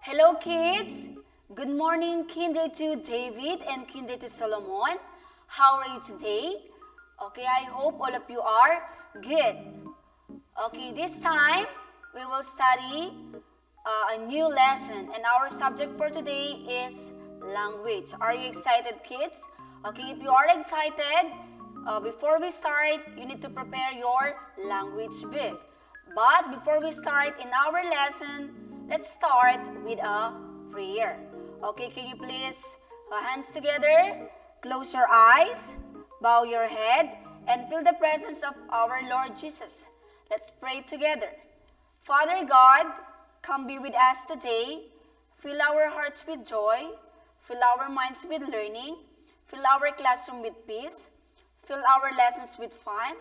Hello kids! Good morning, kinder to David and kinder to Solomon. How are you today? Okay, I hope all of you are good. Okay, this time we will study a new lesson and our subject for today is language. Are you excited kids? Okay, if you are excited, before we start, you need to prepare your language book. But before we start in our lesson, let's start with a prayer. Okay, can you please hands together, close your eyes, bow your head, and feel the presence of our Lord Jesus. Let's pray together. Father God, come be with us today. Fill our hearts with joy. Fill our minds with learning. Fill our classroom with peace. Fill our lessons with fun.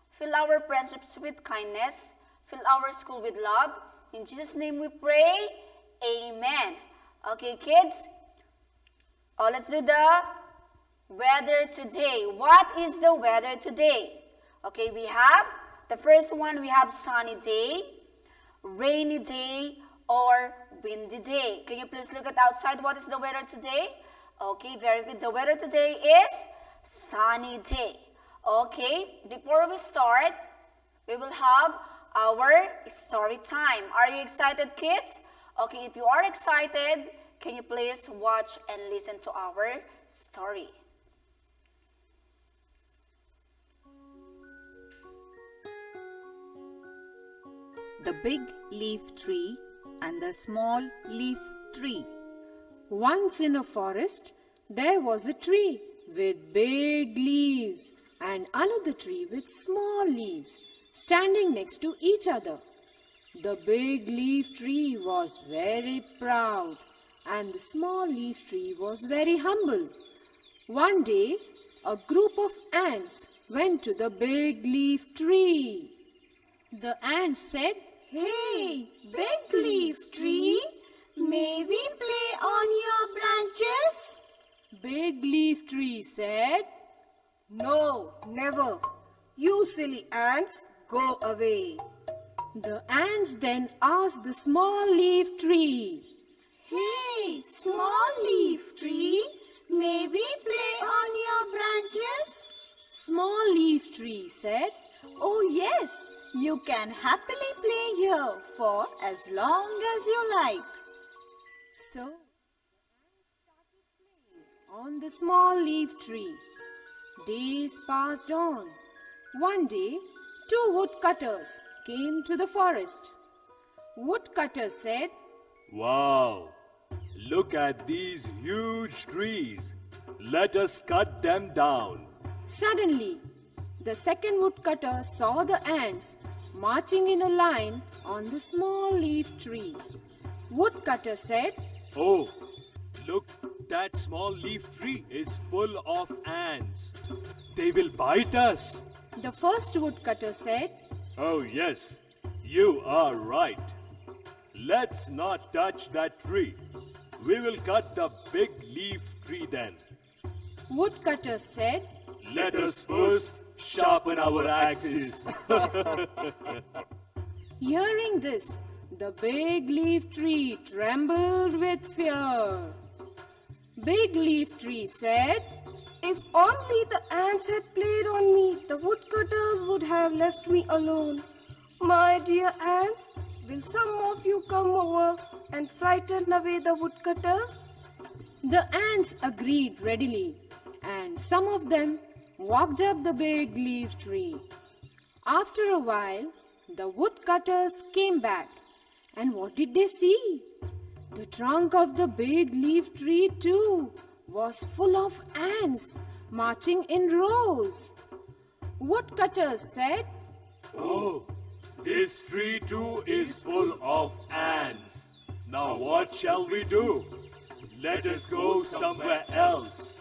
Fill our friendships with kindness. Fill our school with love. In Jesus' name we pray. Amen. Okay, kids. Let's do the weather today. What is the weather today? Okay, we have the first one. We have sunny day, rainy day, or windy day. Can you please look at outside? What is the weather today? Okay, very good. The weather today is sunny day. Okay, before we start, we will have our story time. Are you excited, kids? Okay, if you are excited, can you please watch and listen to our story? The big leaf tree and the small leaf tree. Once in a forest, there was a tree with big leaves and another tree with small leaves standing next to each other. The big leaf tree was very proud and the small leaf tree was very humble. One day, a group of ants went to the big leaf tree. The ants said, "Hey, big leaf tree, may we play on your branches?" Big leaf tree said, "No, never. You silly ants, go away." The ants then asked the small leaf tree, "Hey, small leaf tree, may we play on your branches?" Small leaf tree said, "Oh yes, you can happily play here for as long as you like." So, on the small leaf tree. Days passed on. One day, two woodcutters came to the forest. Woodcutter said, "Wow! Look at these huge trees. Let us cut them down." Suddenly, the second woodcutter saw the ants marching in a line on the small leaf tree. Woodcutter said, Oh, look, that small leaf tree is full of ants. They will bite us. The first woodcutter said, Oh, yes, you are right. Let's not touch that tree. We will cut the big leaf tree then. Woodcutter said, Let us first sharpen our axes. Hearing this, the big leaf tree trembled with fear. Big leaf tree said, If only the ants had played on me, the woodcutters would have left me alone. My dear ants, will some of you come over and frighten away the woodcutters? The ants agreed readily, and some of them walked up the big leaf tree. After a while, the woodcutters came back, and what did they see? The trunk of the big leaf tree too was full of ants marching in rows. Woodcutters said, Oh, this tree too is full of ants. Now what shall we do? Let us go somewhere else.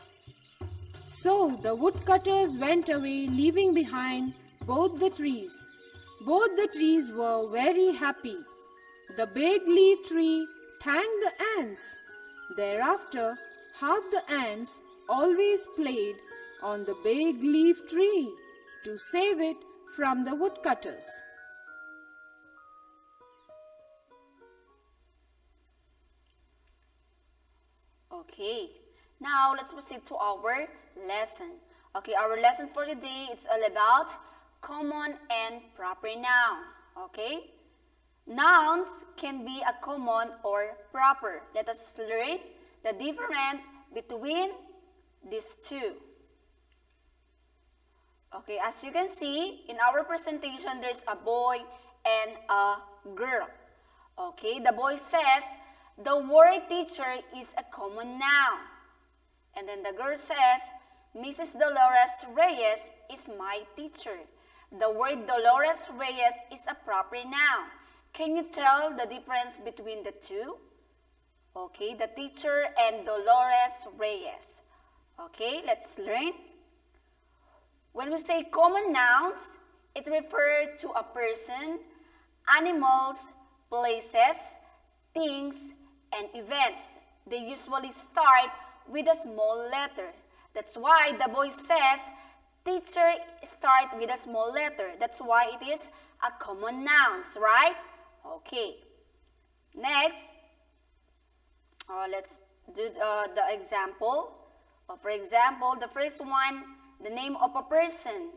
So the woodcutters went away, leaving behind both the trees. Both the trees were very happy. The big leaf tree thanked the ants. Thereafter, half the ants always played on the big leaf tree to save it from the woodcutters. Okay, now let's proceed to our lesson. Okay, our lesson for today, it's all about common and proper noun. Okay, nouns can be a common or proper. Let us learn the difference between these two. Okay, as you can see in our presentation, there's a boy and a girl. Okay, the boy says, the word teacher is a common noun. And then the girl says, Mrs. Dolores Reyes is my teacher. The word Dolores Reyes is a proper noun. Can you tell the difference between the two? Okay, the teacher and Dolores Reyes. Okay, let's learn. When we say common nouns, it refers to a person, animals, places, things, and events. They usually start with a small letter. That's why the boy says, teacher start with a small letter. That's why it is a common nouns, right? Okay. Next, let's do the example. For example, the first one, the name of a person.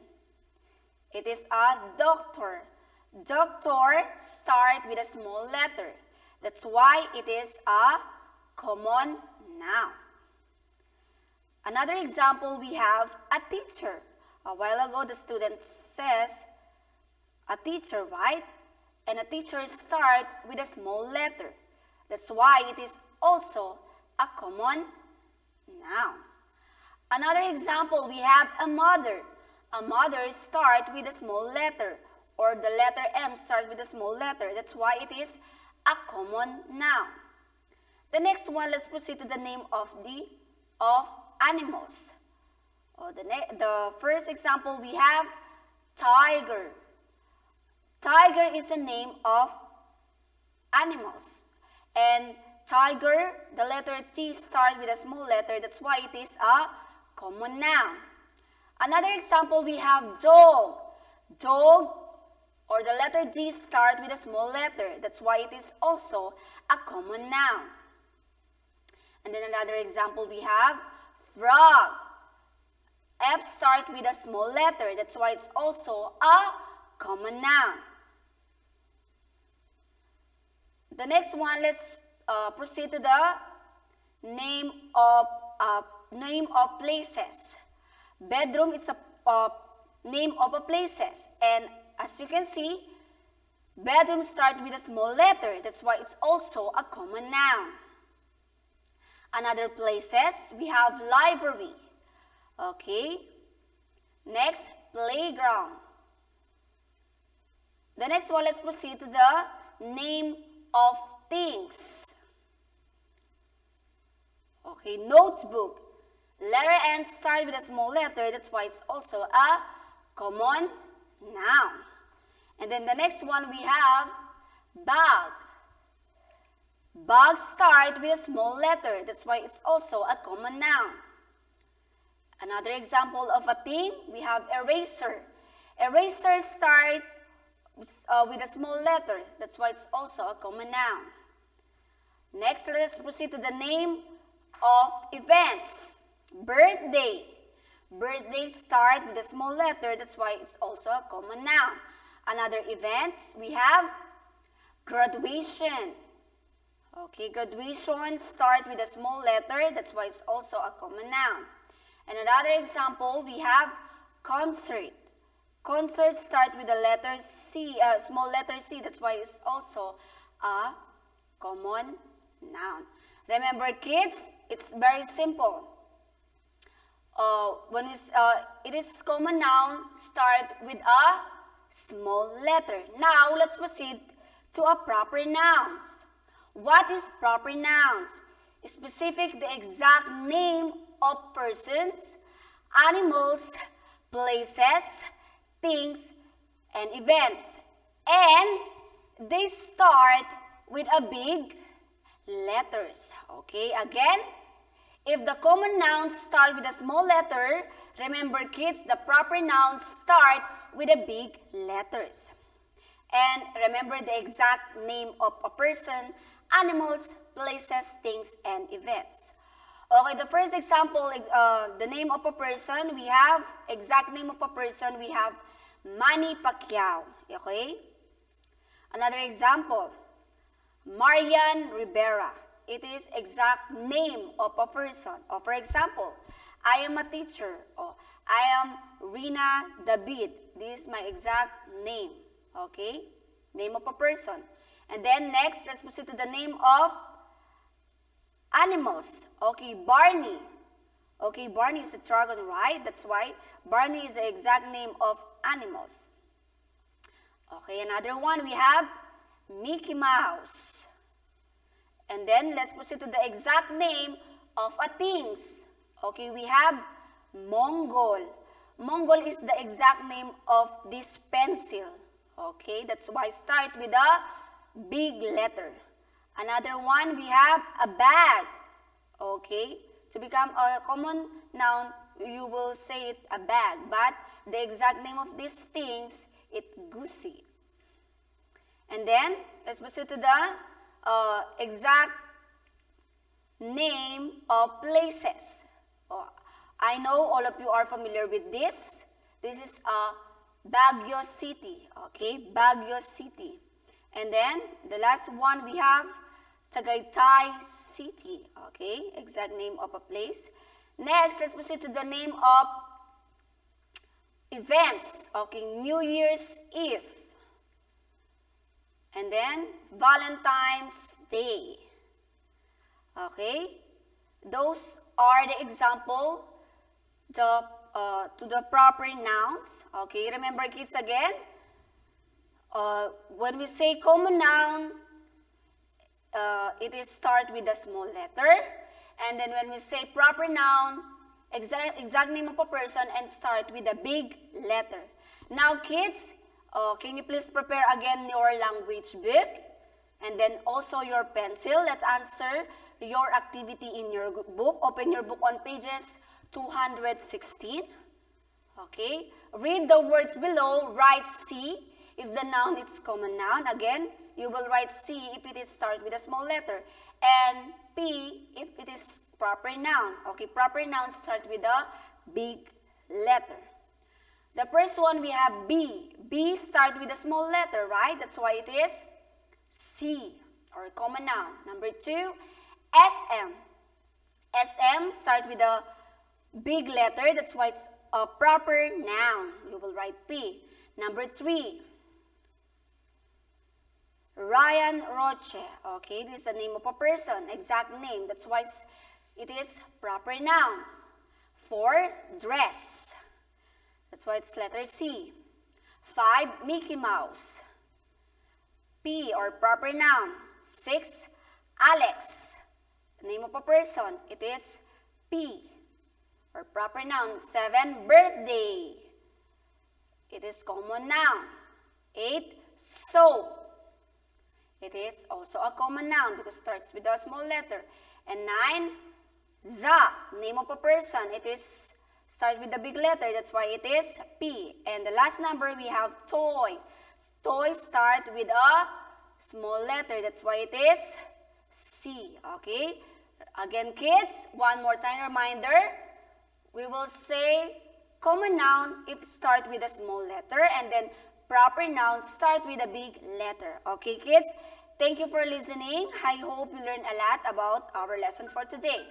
It is a doctor. Doctor start with a small letter. That's why it is a common noun. Another example, we have a teacher. A while ago, the student says a teacher, right? And a teacher start with a small letter. That's why it is also a common noun. Another example, we have a mother. A mother start with a small letter, or the letter M start with a small letter. That's why it is a common noun. The next one, let's proceed to the name of animals. The first example, we have tiger. Tiger is a name of animals. And tiger, the letter T start with a small letter. That's why it is a common noun. Another example, we have dog. Dog, or the letter D start with a small letter. That's why it is also a common noun. And then another example, we have frog. F start with a small letter. That's why it's also a common noun. The next one, let's proceed to the name of places. Bedroom is a name of a places, and as you can see, bedroom start with a small letter. That's why it's also a common noun. Another places, we have library. Okay. Next, playground. The next one, let's proceed to the name of things. Okay, notebook. Letter N start with a small letter. That's why it's also a common noun. And then the next one, we have bag. Bag start with a small letter. That's why it's also a common noun. Another example of a thing, we have eraser. Eraser start with a small letter. That's why it's also a common noun. Next, let's proceed to the name of events. Birthday. Birthday start with a small letter. That's why it's also a common noun. Another event, we have graduation. Okay, graduation start with a small letter. That's why it's also a common noun. And another example, we have concert. Concert start with the letter C, small letter C. That's why it's also a common noun. Remember, kids, it's very simple. It is common noun start with a small letter. Now, let's proceed to a proper nouns. What is proper nouns? Specific the exact name of persons, animals, places, things, and events. And they start with a big letters. Okay, again, if the common nouns start with a small letter, Remember, kids, the proper nouns start with the big letters. And remember the exact name of a person, animals, places, things, and events. Okay, the first example, the name of a person, we have, exact name of a person, we have Manny Pacquiao. Okay? Another example, Marian Rivera. It is exact name of a person. Or for example, I am a teacher. Or I am Rina David. This is my exact name. Okay? Name of a person. And then next, let's proceed to the name of animals. Okay, Barney. Okay, Barney is a dragon, right? That's why Barney is the exact name of animals. Okay, another one, we have Mickey Mouse. And then let's proceed to the exact name of a things. Okay, we have Mongol. Mongol is the exact name of this pencil. Okay, that's why start with a big letter. Another one, we have a bag. Okay, to become a common noun, you will say it a bag. But the exact name of these things, it's goosey. And then, let's proceed to the exact name of places. Oh, I know all of you are familiar with this. This is Baguio City. Okay, Baguio City. And then, the last one we have Tagaytay City. Okay, exact name of a place. Next, let's proceed to the name of events. Okay, New Year's Eve. And then, Valentine's Day. Okay? Those are the example to the proper nouns. Okay? Remember, kids, again, when we say common noun, it is start with a small letter. And then when we say proper noun, exact name of a person, and start with a big letter. Now, kids, can you please prepare again your language book and then also your pencil? Let's answer your activity in your book. Open your book on pages 216. Okay. Read the words below. Write C if the noun is common noun. Again, you will write C if it is start with a small letter. And P if it is proper noun. Okay. Proper nouns start with a big letter. The first one, we have B. B start with a small letter, right? That's why it is C, or common noun. Number 2, SM. SM start with a big letter. That's why it's a proper noun. You will write P. Number 3, Ryan Roche. Okay, this is the name of a person, exact name. That's why it is proper noun. 4, dress. That's why it's letter C. 5, Mickey Mouse. P, or proper noun. 6, Alex. The name of a person. It is P, or proper noun. 7, birthday. It is common noun. 8, soap. It is also a common noun because it starts with a small letter. And 9, za, name of a person. It is start with the big letter. That's why it is P. And the last number, we have toy. Toy start with a small letter. That's why it is C. Okay? Again, kids, one more time reminder. We will say common noun if start with a small letter, and then proper noun start with a big letter. Okay, kids? Thank you for listening. I hope you learned a lot about our lesson for today.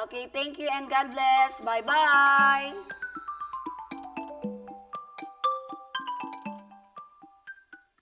Okay, thank you and God bless. Bye-bye.